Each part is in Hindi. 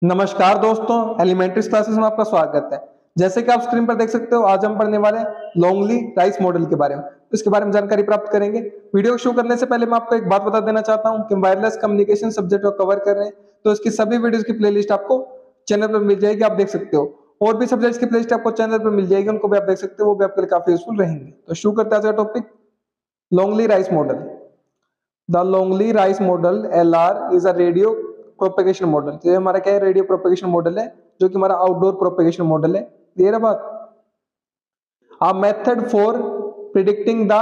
नमस्कार दोस्तों, एलिमेंट्री क्लासेस में आपका स्वागत है। जैसे कि आप स्क्रीन पर देख सकते हो, आज हम पढ़ने वाले हैं लॉन्गली राइस मॉडल के बारे में। इसके बारे में जानकारी प्राप्त करेंगे। वीडियो को शुरू करने से पहले मैं आपको एक बात बता देना चाहता हूं कि वायरलेस कम्युनिकेशन सब्जेक्ट को कवर कर रहे हैं, तो इसकी सभी वीडियोस की प्लेलिस्ट आपको चैनल पर मिल जाएगी, आप देख सकते हो। और भी सब्जेक्ट्स की प्लेलिस्ट आपको चैनल पर मिल जाएगी, उनको भी आप देख सकते हो, वो भी आपके लिए काफी यूजफुल रहेंगे। तो शुरू करते हैं आज का topic, Longley Rice model. The Longley Rice model LR is a radio propagation model. तो ये हमारा क्या है, रेडियो प्रोपेगेशन मॉडल है, जो कि हमारा आउटडोर प्रोपेगेशन मॉडल है। क्लियर है बात। A method for predicting the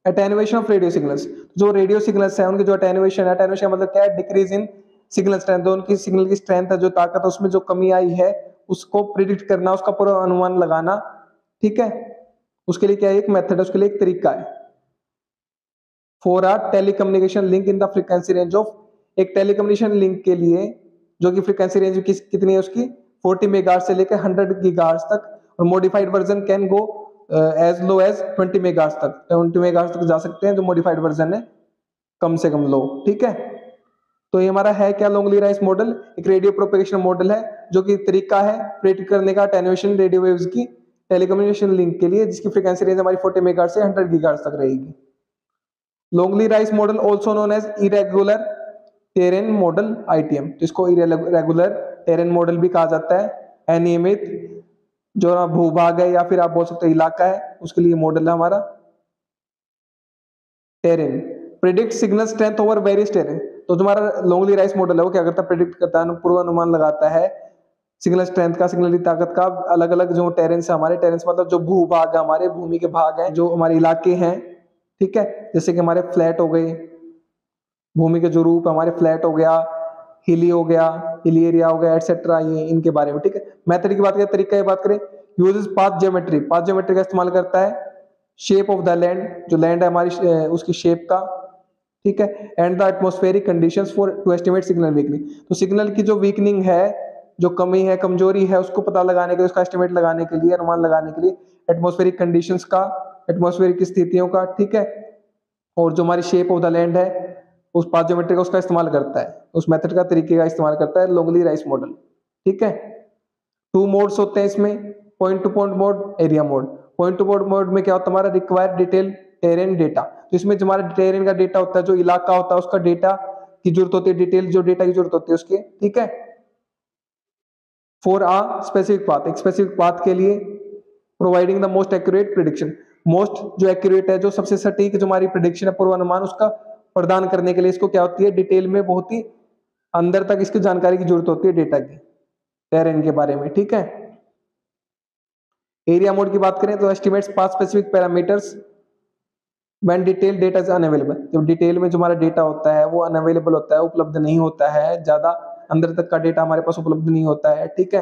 attenuation of radio signals. जो रेडियो सिग्नल्स है उनकी जो अटेन्युएशन है, अटेन्युएशन मतलब क्या है, डिक्रीज इन सिग्नल स्ट्रेंथ। जो उनकी सिग्नल की स्ट्रेंथ है, जो ताकत है, उसमें जो कमी आई है उसको प्रिडिक्ट करना, उसका पूरा अनुमान लगाना। ठीक है, उसके लिए क्या है, एक मेथड है, उसके लिए एक तरीका है। For a telecommunication link in the frequency range of, एक टेलीकम्युनिकेशन लिंक के लिए जो कि फ्रीक्वेंसी रेंज कितनी है उसकी, 40 मेगाहर्ट्ज से लेकर 100 गीगाहर्ट्ज तक। और modified version can go as low as 20 megahertz तक, 20 मेगाहर्ट्ज तक जा सकते हैं, जो मॉडिफाइड वर्जन है कम से कम लो। ठीक है, तो ये हमारा है क्या, लॉन्गली राइस मॉडल एक रेडियो प्रोपेगेशन मॉडल है, जो कि तरीका है प्रेडिक्ट करने का अटेन्युएशन रेडियो वेव्स की टेलीकम्युनिकेशन लिंक के लिए, जिसकी फ्रीक्वेंसी रेंज हमारी 40 मेगाहर्ट्ज से 100 गीगाहर्ट्ज तक रहेगी। Longley Rice model also known as irregular terrain model ITM, जिसको इरेगुलर टेरेन मॉडल भी कहा जाता है। अनियमित जो भूभाग है या फिर आप बोल सकते हो इलाका है, उसके लिए मॉडल है हमारा terrain. Predict signal strength over various terrain. तो तुम्हारा लॉन्गली राइस मॉडल है वो क्या करता है, प्रिडिक्ट करता है, पूर्वानुमान लगाता है सिग्नल स्ट्रेंथ का, सिग्नल की ताकत का, अलग अलग जो टेरेंस है हमारे, टेरेंस मतलब जो भूभाग है हमारे, भूमि के भाग हैं, जो हमारे इलाके हैं। ठीक है, जैसे कि हमारे फ्लैट हो गए, भूमि के जो रूप हमारे फ्लैट हो गया, हिली हो गया, हिली एरिया हो गया, एटसेट्रा, ये इनके बारे में। ठीक है, मेथड की बात करें, तरीका की बात करें, uses path geometry, path geometry का इस्तेमाल करता है। शेप ऑफ द लैंड, जो लैंड है हमारी उसकी शेप का। ठीक है, and the atmospheric conditions for to estimate signal weakening. तो सिग्नल की जो वीकनिंग है, जो कमी है, कमजोरी है, उसको पता लगाने के लिए, उसका एस्टिमेट लगाने के लिए, अनुमान लगाने के लिए एटमॉस्फेरिक कंडीशंस का, एटमॉस्फेरिक स्थितियों का। ठीक है, और जो हमारी शेप ऑफ द लैंड है, उस पाथ ज्योमेट्री का उसका इस्तेमाल करता है, उस मेथड का तरीके का इस्तेमाल करता है लॉन्गली राइस मॉडल। ठीक है, टू मोड्स होते हैं इसमें, point two point mode, area mode. Point two point mode में क्या होता है, हमारा रिक्वायर्ड डिटेल टेरेन डेटा। तो इसमें जो हमारा टेरेन का डेटा होता है, जो इलाका होता है उसका डेटा की जरूरत होती है, डिटेल जो डेटा की जरूरत होती है उसकी। ठीक है, फॉर आ स्पेसिफिक पाथ, एक स्पेसिफिक पाथ के लिए, providing the most accurate prediction, most जो एक्यूरेट है, जो सबसे सटीक जो हमारी प्रिडिक्शन है, पूर्वानुमान, उसका प्रदान करने के लिए इसको क्या होती है, डिटेल में बहुत ही अंदर तक इसकी जानकारी की जरूरत होती है डेटा की, टेरेन के बारे में। ठीक है, एरिया मोड की बात करें तो estimates path specific parameters when detail data is unavailable. जब डिटेल में जो हमारा डेटा होता है वो अनअवेलेबल होता है, उपलब्ध नहीं होता है, ज्यादा अंदर तक का डेटा हमारे पास उपलब्ध नहीं होता है। ठीक है,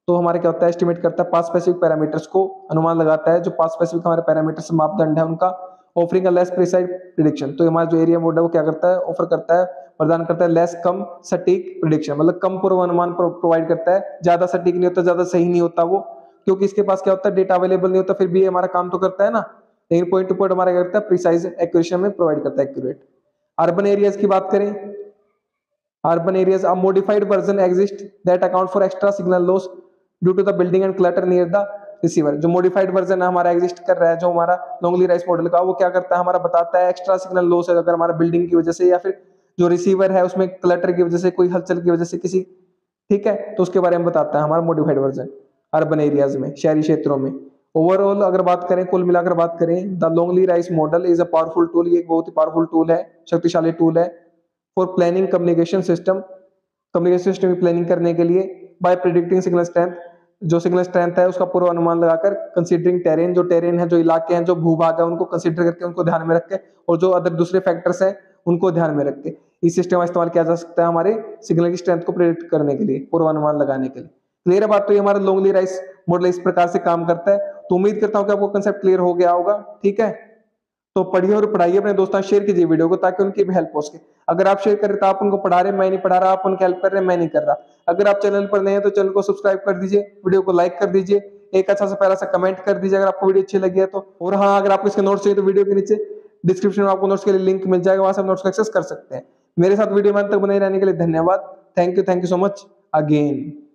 तो हमारे क्या होता है, एस्टिमेट करता है पाथ स्पेसिफिक पैरामीटर्स को, अनुमान लगाता है, जो पाथ स्पेसिफिक हमारे पैरामीटर्स मापदंड है उनका, offering a less precise prediction. तो हमारा जो एरिया मोड है वो क्या करता है, ऑफर करता है, प्रदान करता है लेस, कम सटीक प्रिडिक्शन, मतलब कम पूर्वानुमान प्रोवाइड करता है, ज्यादा सटीक नहीं होता, ज्यादा सही नहीं होता वो, क्योंकि इसके पास क्या होता है, डेटा अवेलेबल नहीं होता, फिर भी हमारा काम तो करता है ना। लेकिन पॉइंट टू पॉइंट हमारा क्या करता है, प्रिसाइज एक्यूरेशन में प्रोवाइड करता है, एक्यूरेट। अर्बन एरियाज की बात करें, urban areas a modified version exists that account for extra signal loss due to the building and clutter near the receiver। जो modified version है हमारा एग्जिस्ट कर रहा है, जो हमारा लॉन्गली राइस मॉडल का, वो क्या करता है, हमारा बताता है एक्स्ट्रा सिग्नल लॉस है अगर हमारा बिल्डिंग की वजह से, या फिर जो रिसीवर है उसमें क्लटर की वजह से, कोई हलचल की वजह से किसी। ठीक है, तो उसके बारे में बताता है हमारा मॉडिफाइड वर्जन अर्बन एरियाज में, शहरी क्षेत्रों में। ओवरऑल अगर बात करें, कुल मिलाकर बात करें, the Longley Rice model is a powerful tool. ये एक बहुत ही पावरफुल टूल है, शक्तिशाली टूल है for planning communication system, communication system की प्लानिंग करने के लिए, बाय प्रिडिक्टिंग सिग्नल स्ट्रेंथ, जो सिग्नल स्ट्रेंथ है उसका पूर्व अनुमान लगाकर, कंसीडरिंग टेरेन, जो टेरेन है, जो इलाके हैं, जो भूभाग है, उनको कंसीडर करके, उनको ध्यान में रख के, और जो अदर दूसरे फैक्टर्स हैं उनको ध्यान में रख के इस सिस्टम का इस्तेमाल किया जा सकता है हमारे सिग्नल की स्ट्रेंथ को प्रिडिक्ट करने के लिए, पूर्वानुमान लगाने के लिए। क्लियर है बात। तो ये हमारा लॉन्गली राइस मॉडल इस प्रकार से काम करता है। तो उम्मीद करता हूं कि आपको कंसेप्ट क्लियर हो गया होगा। ठीक है, तो पढ़िए और पढ़ाइए अपने दोस्तों, शेयर कीजिए वीडियो को, ताकि उनकी भी हेल्प हो सके। अगर आप शेयर कर रहे तो आप उनको पढ़ा रहे, मैं नहीं पढ़ा रहा, आप उनकी हेल्प कर रहे, मैं नहीं कर रहा। अगर आप चैनल पर नए हैं तो चैनल को सब्सक्राइब कर दीजिए, वीडियो को लाइक कर दीजिए, एक अच्छा सा प्यारा सा कमेंट कर दीजिए अगर आपको वीडियो अच्छी लगी है तो। और हाँ, अगर आपको इसके नोट्स चाहिए तो वीडियो के नीचे डिस्क्रिप्शन में आपको नोट्स के लिए लिंक मिल जाएगा, वहां से आप नोट्स को एक्सेस कर सकते हैं। मेरे साथ वीडियो में अंत तक बने रहने के लिए धन्यवाद। Thank you so much. again.